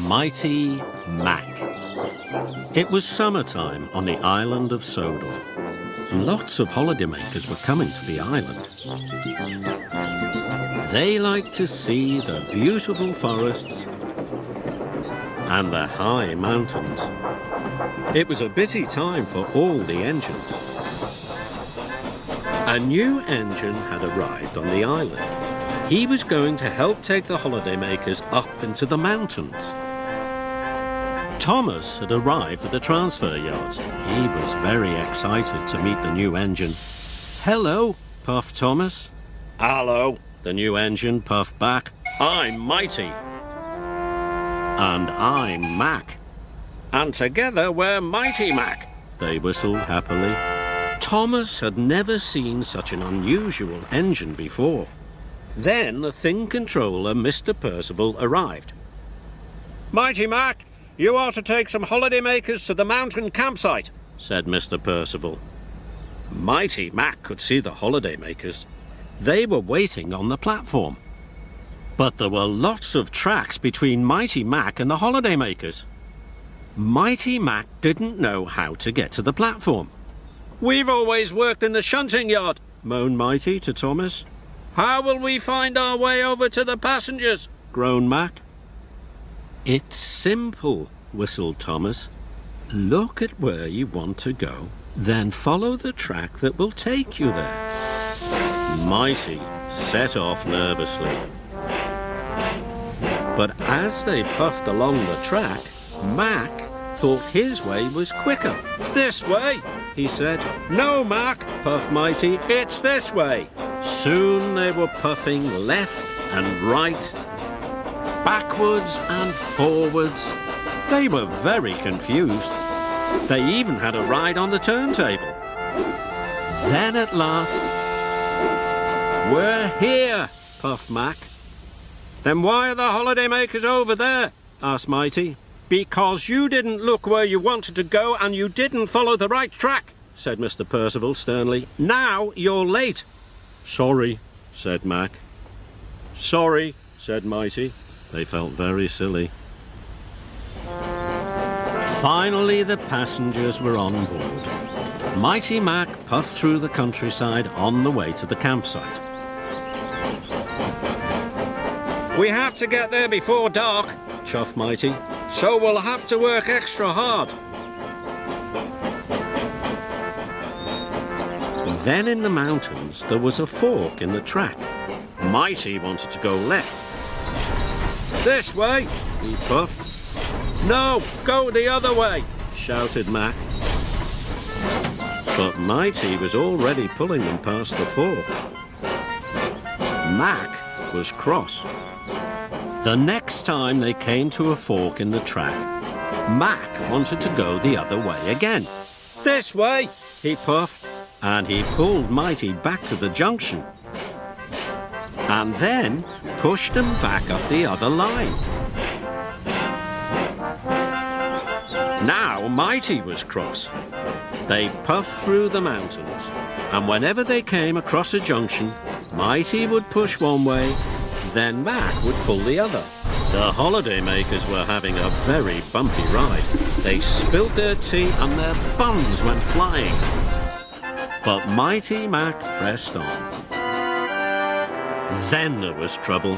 Mighty Mac. It was summertime on the island of Sodor. Lots of holidaymakers were coming to the island. They liked to see the beautiful forests and the high mountains. It was a busy time for all the engines. A new engine had arrived on the island. He was going to help take the holidaymakers up into the mountains. Thomas had arrived at the transfer yards. He was very excited to meet the new engine. "Hello," puffed Thomas. "Hello," the new engine puffed back. "I'm Mighty." "And I'm Mac. And together we're Mighty Mac," they whistled happily. Thomas had never seen such an unusual engine before. Then the thing controller, Mr. Percival, arrived. "Mighty Mac, you are to take some holidaymakers to the mountain campsite," said Mr. Percival. Mighty Mac could see the holidaymakers. They were waiting on the platform. But there were lots of tracks between Mighty Mac and the holidaymakers. Mighty Mac didn't know how to get to the platform. "We've always worked in the shunting yard," moaned Mighty to Thomas. "How will we find our way over to the passengers?" groaned Mac. "It's simple," whistled Thomas. "Look at where you want to go, then follow the track that will take you there." Mighty set off nervously. But as they puffed along the track, Mac thought his way was quicker. "This way," he said. "No, Mac," puffed Mighty, "it's this way." Soon they were puffing left and right, backwards and forwards. They were very confused. They even had a ride on the turntable. Then at last, "We're here," puffed Mac. "Then why are the holidaymakers over there?" asked Mighty. "Because you didn't look where you wanted to go and you didn't follow the right track," said Mr. Percival sternly. "Now you're late." "Sorry," said Mac. "Sorry," said Mighty. They felt very silly. Finally, the passengers were on board. Mighty Mac puffed through the countryside on the way to the campsite. "We have to get there before dark," chuffed Mighty, "so we'll have to work extra hard." Then in the mountains, there was a fork in the track. Mighty wanted to go left. "This way," he puffed. "No, go the other way," shouted Mac. But Mighty was already pulling them past the fork. Mac was cross. The next time they came to a fork in the track, Mac wanted to go the other way again. "This way," he puffed, and he pulled Mighty back to the junction. And then pushed them back up the other line. Now Mighty was cross. They puffed through the mountains, and whenever they came across a junction, Mighty would push one way, then Mac would pull the other. The holidaymakers were having a very bumpy ride. They spilt their tea and their buns went flying. But Mighty Mac pressed on. Then there was trouble.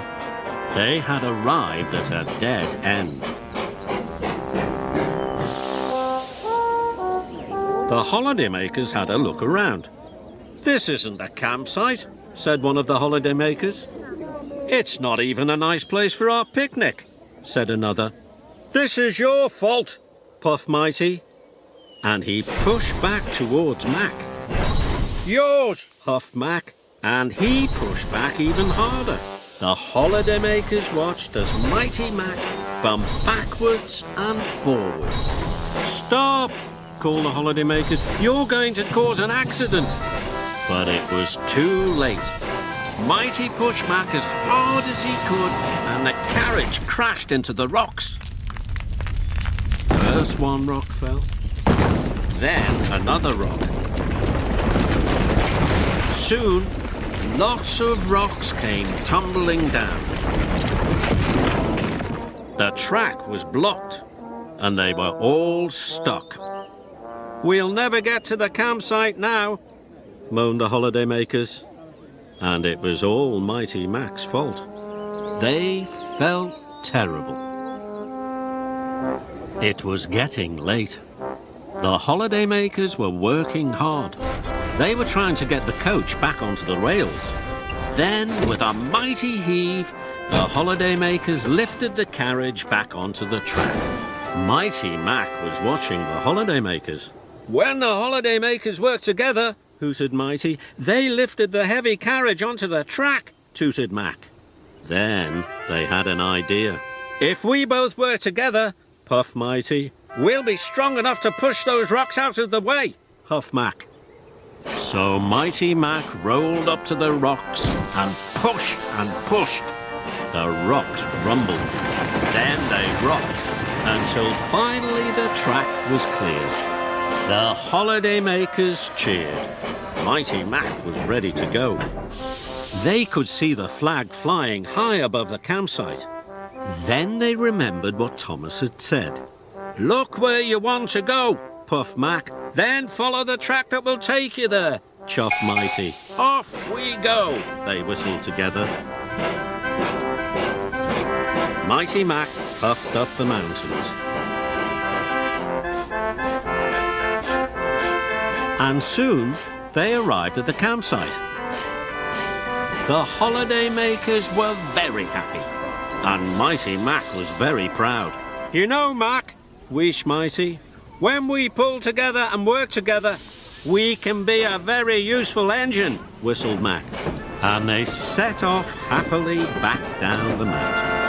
They had arrived at a dead end. The holidaymakers had a look around. "This isn't the campsite," said one of the holidaymakers. "It's not even a nice place for our picnic," said another. "This is your fault," puffed Mighty, and he pushed back towards Mac. "Yours," huffed Mac, and he pushed back even harder. The holidaymakers watched as Mighty Mac bumped backwards and forwards. "Stop!" called the holidaymakers. "You're going to cause an accident." But it was too late. Mighty pushed Mac as hard as he could, and the carriage crashed into the rocks. First one rock fell, then another rock. Soon, lots of rocks came tumbling down. The track was blocked, and they were all stuck. "We'll never get to the campsite now," moaned the holidaymakers. And it was all Mighty Mac's fault. They felt terrible. It was getting late. The holidaymakers were working hard. They were trying to get the coach back onto the rails. Then, with a mighty heave, the holidaymakers lifted the carriage back onto the track. Mighty Mac was watching the holidaymakers. "When the holidaymakers work together," hooted Mighty, "they lifted the heavy carriage onto the track," tooted Mac. Then they had an idea. "If we both work together," puffed Mighty, "we'll be strong enough to push those rocks out of the way," huffed Mac. So Mighty Mac rolled up to the rocks and pushed and pushed. The rocks rumbled. Then they rocked until finally the track was clear. The holidaymakers cheered. Mighty Mac was ready to go. They could see the flag flying high above the campsite. Then they remembered what Thomas had said. "Look where you want to go," puffed Mac. "Then follow the track that will take you there," chuffed Mighty. "Off we go," they whistled together. Mighty Mac puffed up the mountains. And soon they arrived at the campsite. The holidaymakers were very happy, and Mighty Mac was very proud. "You know, Mac," wheezed Mighty, "when we pull together and work together, we can be a very useful engine," whistled Mac. And they set off happily back down the mountain.